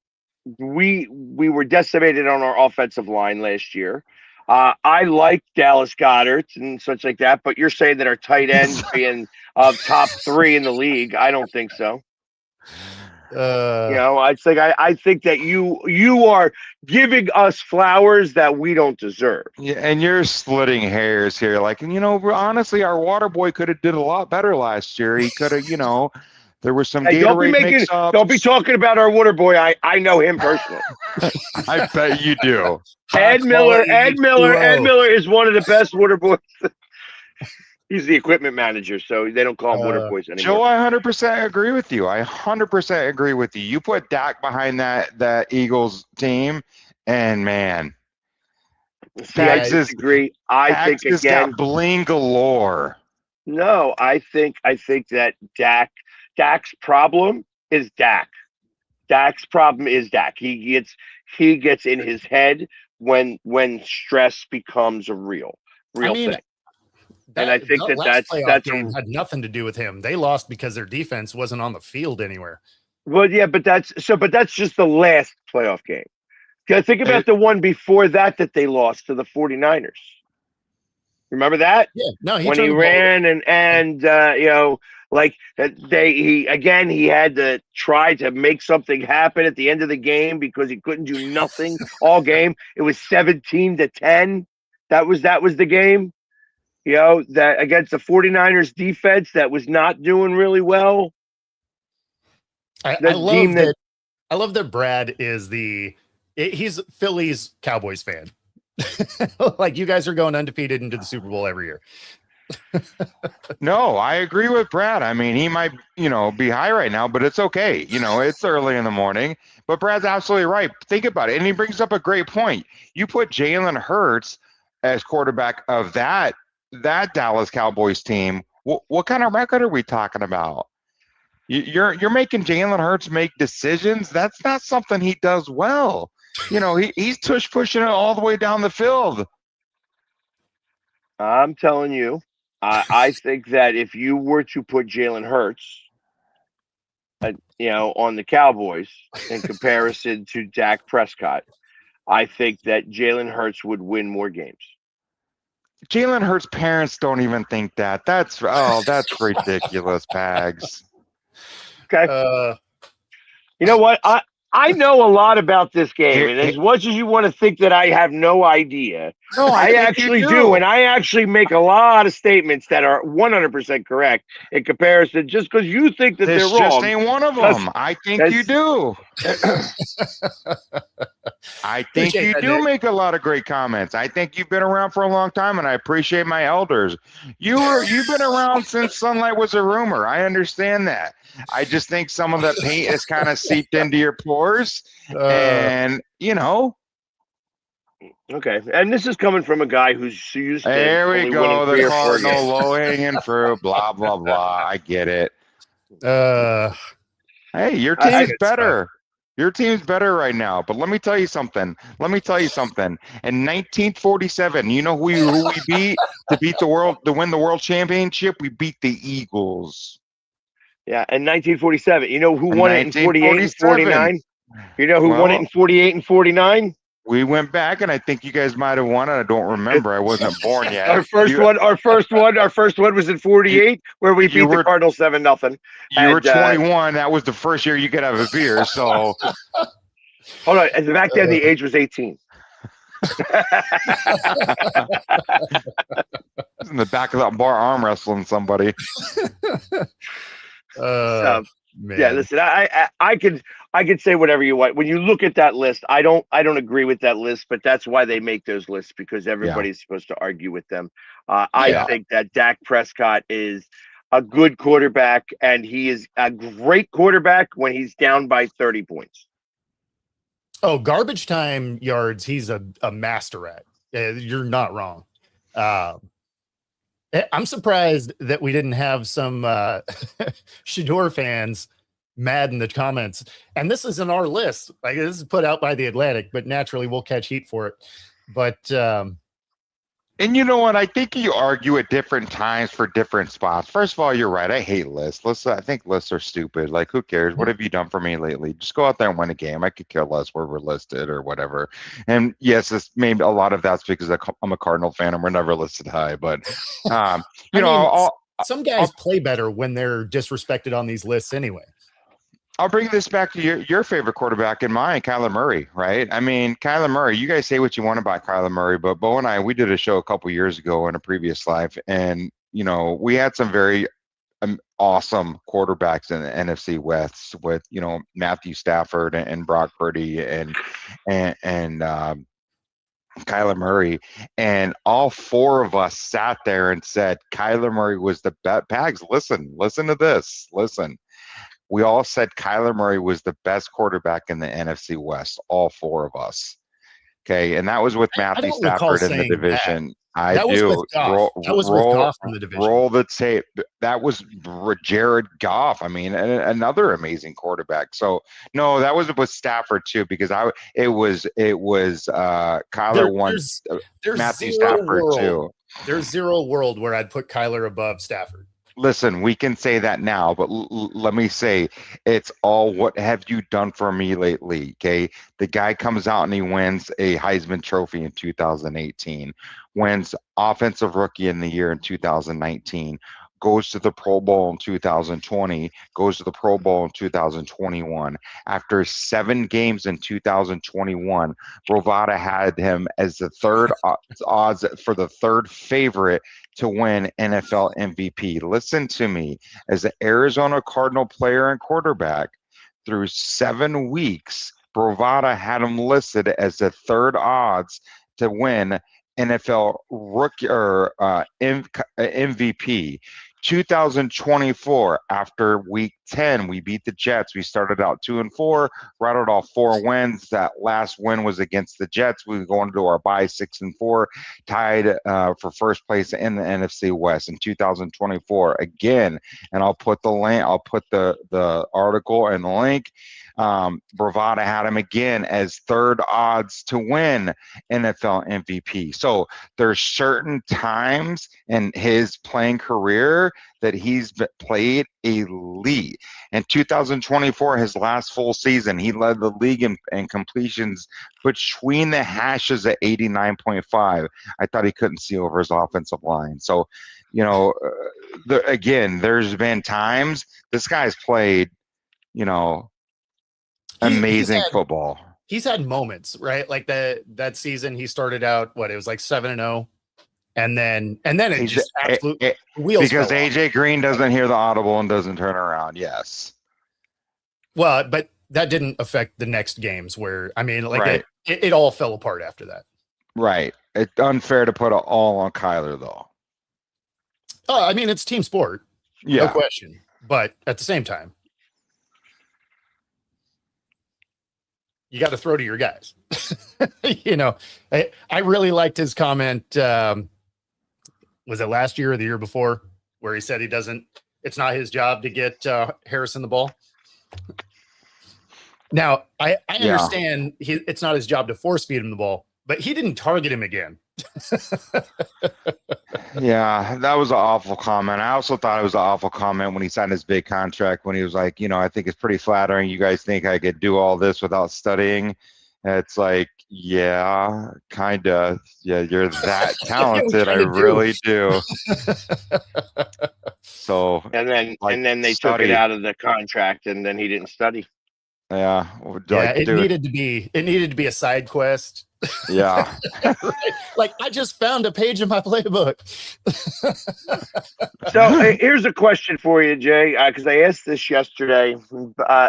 we were decimated on our offensive line last year. I like Dallas Goedert and such like that, but you're saying that our tight ends being top 3 in the league. I don't think so. I think that you are giving us flowers that we don't deserve. Yeah, and you're splitting hairs here. Like, honestly, our water boy could have did a lot better last year. He could have, there was some Hey, Gatorade mix-ups. don't be talking about our water boy. I know him personally. I bet you do. Ed Miller is one of the best water boys. He's the equipment manager, so they don't call him water boys anymore. Joe, I 100% agree with you. I 100% agree with you. You put Dak behind that Eagles team, and man, Tags has got bling galore. No, I think that Dak's problem is Dak. Dak's problem is Dak. He gets in his head when stress becomes a real thing. And I think that's game had nothing to do with him. They lost because their defense wasn't on the field anywhere. Well, yeah, but that's just the last playoff game. Think about the one before that they lost to the 49ers. Remember that? Yeah. No, when he ran and he had to try to make something happen at the end of the game because he couldn't do nothing all game. It was 17-10. That was the game. That against the 49ers defense that was not doing really well. I love that Brad is he's Phillies Cowboys fan. Like, you guys are going undefeated into the Super Bowl every year. No, I agree with Brad. I mean, he might, be high right now, but it's okay. It's early in the morning. But Brad's absolutely right. Think about it. And he brings up a great point. You put Jalen Hurts as quarterback of that Dallas Cowboys team. What kind of record are we talking about? You're making Jalen Hurts make decisions. That's not something he does well. He's pushing it all the way down the field. I'm telling you, I think that if you were to put Jalen Hurts, on the Cowboys in comparison to Dak Prescott, I think that Jalen Hurts would win more games. Jalen Hurts' parents don't even think that. That's ridiculous, Pags. Okay. You know what? I know a lot about this game, and as much as you want to think that I have no idea, no, I actually do, and I actually make a lot of statements that are 100% correct in comparison. Just because you think that they're wrong, this just ain't one of them. I think you do. I think you do make a lot of great comments. I think you've been around for a long time, and I appreciate my elders. You've been around since sunlight was a rumor. I understand that. I just think some of the paint has kind of seeped into your pores, and Okay, and this is coming from a guy who's used to. There we go. The Cardinal low-hanging fruit. Blah blah blah. I get it. Hey, your team's better. Your team's better right now. But let me tell you something. In 1947, you know who we beat to win the world championship? We beat the Eagles. Yeah, in 1947. You know who won it in 48 and 49? You know who won it in 48 and 49? We went back, and I think you guys might have won it. I don't remember. I wasn't born yet. Our first one was in 48, where we beat the Cardinals 7-0. You were 21. That was the first year you could have a beer. So hold on. And back then, the age was 18. In the back of that bar, arm wrestling somebody. Yeah, listen, I could say whatever you want. When you look at that list, I don't agree with that list, but that's why they make those lists, because everybody's supposed to argue with them. I think that Dak Prescott is a good quarterback, and he is a great quarterback when he's down by 30 points. Oh, garbage time yards, he's a master at. You're not wrong. I'm surprised that we didn't have some Shador fans mad in the comments. And this is in our list. Like, this is put out by The Atlantic, but naturally we'll catch heat for it. But and you know what? I think you argue at different times for different spots. First of all, you're right. I hate lists. I think lists are stupid. Like, who cares? What have you done for me lately? Just go out there and win a game. I could care less where we're listed or whatever. And yes, it's maybe a lot of that's because I'm a Cardinal fan and we're never listed high. But some guys play better when they're disrespected on these lists anyway. I'll bring this back to your favorite quarterback and mine, Kyler Murray, right? I mean, Kyler Murray, you guys say what you want about Kyler Murray, but Bo and I, we did a show a couple years ago in a previous life, and, we had some very awesome quarterbacks in the NFC West with, Matthew Stafford and Brock Purdy and Kyler Murray, and all four of us sat there and said Kyler Murray was the best. Pags, listen to this. Listen, we all said Kyler Murray was the best quarterback in the NFC West. All four of us. Okay, and that was with Matthew Stafford in the division. That was with Goff. That was with Goff in the division. Roll the tape. That was Jared Goff. I mean, another amazing quarterback. So no, that was with Stafford too, because it was Kyler won Matthew Stafford too. There's zero world where I'd put Kyler above Stafford. Listen, we can say that now, but let me say, it's all what have you done for me lately, okay? The guy comes out and he wins a Heisman Trophy in 2018, wins Offensive Rookie in the Year in 2019, goes to the Pro Bowl in 2020, goes to the Pro Bowl in 2021. After 7 games in 2021, Bovada had him as the third odds for the third favorite to win NFL MVP. Listen to me, as an Arizona Cardinal player and quarterback, through 7 weeks, Bovada had him listed as the third odds to win NFL rookie or MVP. 2024, after week 10, we beat the Jets. We started out 2-4, rattled off 4 wins. That last win was against the Jets. We go into our bye 6-4, tied for first place in the NFC West in 2024 again. And I'll put the link. I'll put the article and the link. Bravada had him again as third odds to win NFL MVP. So there's certain times in his playing career that he's played elite. In 2024, his last full season, he led the league in completions between the hashes at 89.5. I thought he couldn't see over his offensive line. So, again, there's been times this guy's played, amazing football. He's had moments, right? Like that season, he started out it was like 7-0, and then it just absolutely wheels because fell AJ off. Green doesn't hear the audible and doesn't turn around. Yes. Well, but that didn't affect the next games where right. it all fell apart after that. Right. It's unfair to put it all on Kyler, though. Oh, it's team sport, no question. But at the same time, you got to throw to your guys. I really liked his comment. Was it last year or the year before, where he said it's not his job to get Harrison the ball? Now, I understand it's not his job to force feed him the ball, but he didn't target him again. Yeah, that was an awful comment. I also thought it was an awful comment when he signed his big contract, when he was like, I think it's pretty flattering. You guys think I could do all this without studying? And it's like, yeah, kind of. Yeah, you're that talented. I really do. So, and then they took it out of the contract, and then he didn't study. Yeah, it needed to be a side quest. Yeah. Right? Like, I just found a page in my playbook. So here's a question for you, Jay, because I asked this yesterday.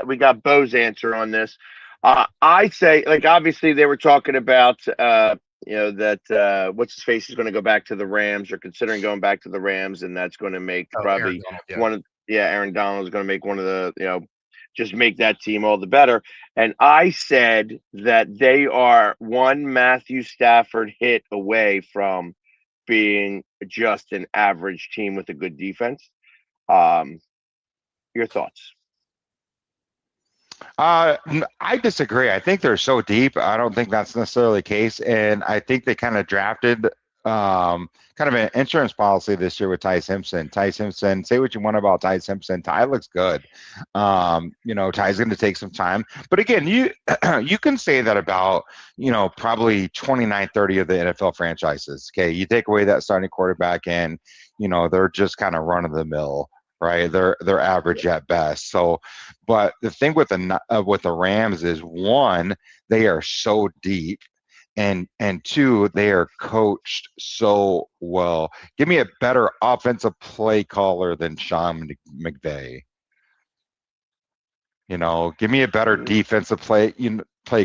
We got Bo's answer on this. I say, obviously they were talking about, that what's his face is going to go back to the Rams, or considering going back to the Rams, and that's going to make probably Aaron Donald is going to make one of the, just make that team all the better. And I said that they are one Matthew Stafford hit away from being just an average team with a good defense. Your thoughts? I disagree. I think they're so deep. I don't think that's necessarily the case. And I think they kind of drafted kind of an insurance policy this year with Ty Simpson. Ty Simpson, say what you want about Ty Simpson. Ty looks good. Ty's going to take some time. But again, you can say that about, probably 29, 30 of the NFL franchises. Okay. You take away that starting quarterback and, they're just kind of run of the mill. right? They're average at best. So, but the thing with the Rams is, one, they are so deep, and two, they are coached so well. Give me a better offensive play caller than Sean McVay. Give me a better defensive play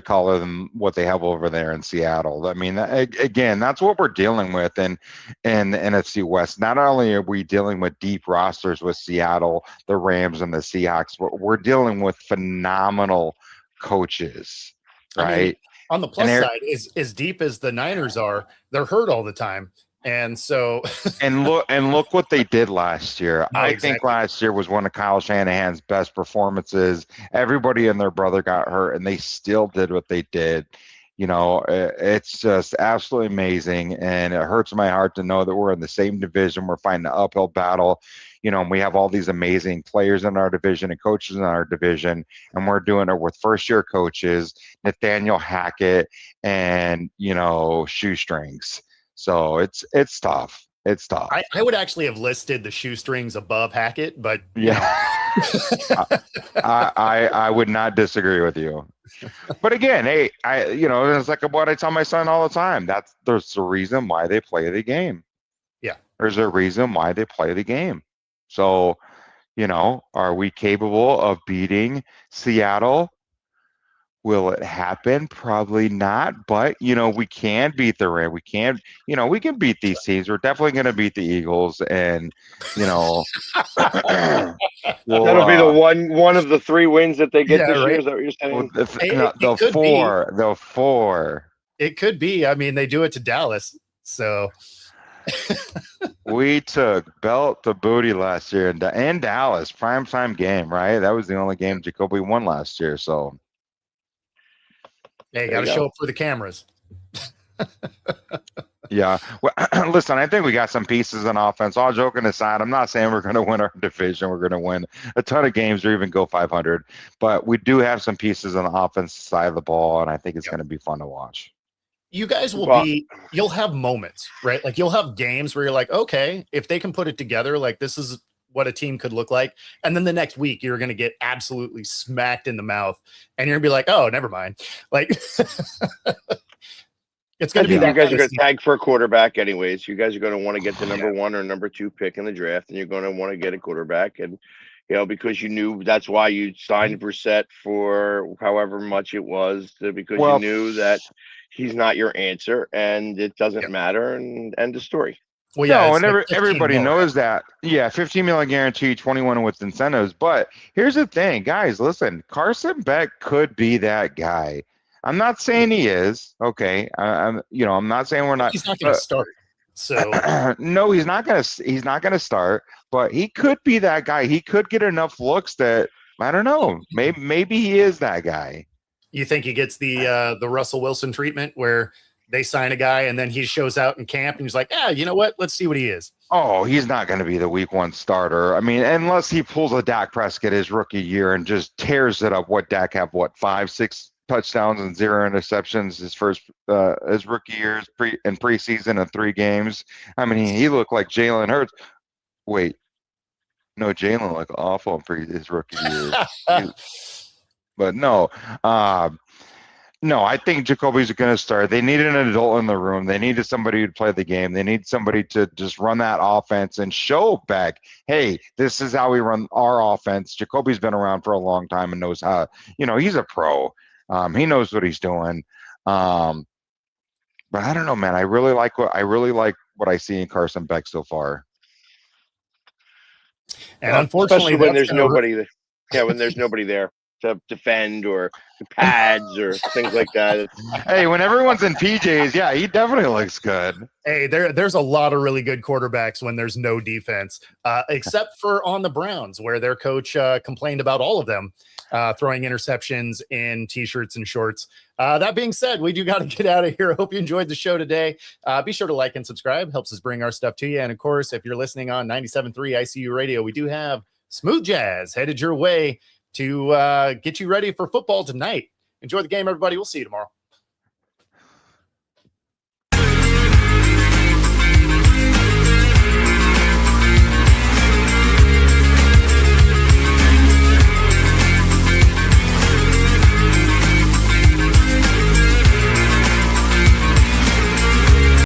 caller than what they have over there in Seattle. I mean, again, that's what we're dealing with in the NFC West. Not only are we dealing with deep rosters with Seattle, the Rams, and the Seahawks, but we're dealing with phenomenal coaches, right? I mean, on the plus side, as deep as the Niners are, they're hurt all the time. And so and look what they did last year. No, I exactly. think last year was one of Kyle Shanahan's best performances. Everybody and their brother got hurt, and they still did what they did. It's just absolutely amazing, and it hurts my heart to know that we're in the same division. We're fighting an uphill battle, and we have all these amazing players in our division and coaches in our division, and we're doing it with first-year coaches, Nathaniel Hackett, and shoestrings. So it's tough. It's tough. I would actually have listed the shoestrings above Hackett, but yeah, I would not disagree with you. But again, hey, it's like what I tell my son all the time. There's a reason why they play the game. Yeah, there's a reason why they play the game. So, are we capable of beating Seattle? Will it happen? Probably not. But, we can beat the Rams. We can beat these teams. We're definitely going to beat the Eagles. And, that'll be the one of the 3 wins that they get this year. Is that what you're saying? The four. It could be. I mean, they do it to Dallas. So we took belt to booty last year in Dallas, primetime game, right? That was the only game Jacoby won last year. So. Hey, got to show up for the cameras. Yeah. Well, listen, I think we got some pieces on offense. All joking aside, I'm not saying we're going to win our division. We're going to win a ton of games or even go 500. But we do have some pieces on the offensive side of the ball, and I think it's going to be fun to watch. You guys you'll have moments, right? Like you'll have games where you're like, okay, if they can put it together, like this is what a team could look like. And then the next week you're going to get absolutely smacked in the mouth and you're gonna be like, oh, never mind. Like it's going to be that. You guys are going to tag for a quarterback anyways. You guys are going to want to get the number 1 or number 2 pick in the draft, and you're going to want to get a quarterback. And, because you knew that's why you signed Brissett for however much it was, because you knew that he's not your answer and it doesn't matter, and end the story. Well, yeah, and everybody knows that. Yeah, $15 million guarantee, 21 with incentives. But here's the thing, guys. Listen, Carson Beck could be that guy. I'm not saying he is. Okay, I'm not saying we're not. He's not going to start. So no, he's not going to. He's not going to start. But he could be that guy. He could get enough looks that I don't know. Maybe he is that guy. You think he gets the Russell Wilson treatment where they sign a guy and then he shows out in camp and he's like, you know what? Let's see what he is. Oh, he's not going to be the week 1 starter. I mean, unless he pulls a Dak Prescott his rookie year and just tears it up. What Dak have? 5, 6 touchdowns and 0 interceptions his rookie years in preseason in 3 games. I mean, he looked like Jalen Hurts. Wait, no, Jalen looked awful in his rookie year. But no. No, I think Jacoby's going to start. They needed an adult in the room. They needed somebody to play the game. They need somebody to just run that offense and show Beck, hey, this is how we run our offense. Jacoby's been around for a long time and knows how. He's a pro. He knows what he's doing. But I don't know, man. I really like what I see in Carson Beck so far. And unfortunately, when there's nobody, when there's nobody there to defend or pads or things like that. Hey, when everyone's in PJs, he definitely looks good. Hey, there's a lot of really good quarterbacks when there's no defense, except for on the Browns, where their coach complained about all of them throwing interceptions in T-shirts and shorts. That being said, we do got to get out of here. I hope you enjoyed the show today. Be sure to like and subscribe. Helps us bring our stuff to you. And of course, if you're listening on 97.3 ICU Radio, we do have Smooth Jazz headed your way to get you ready for football tonight. Enjoy the game, everybody. We'll see you tomorrow.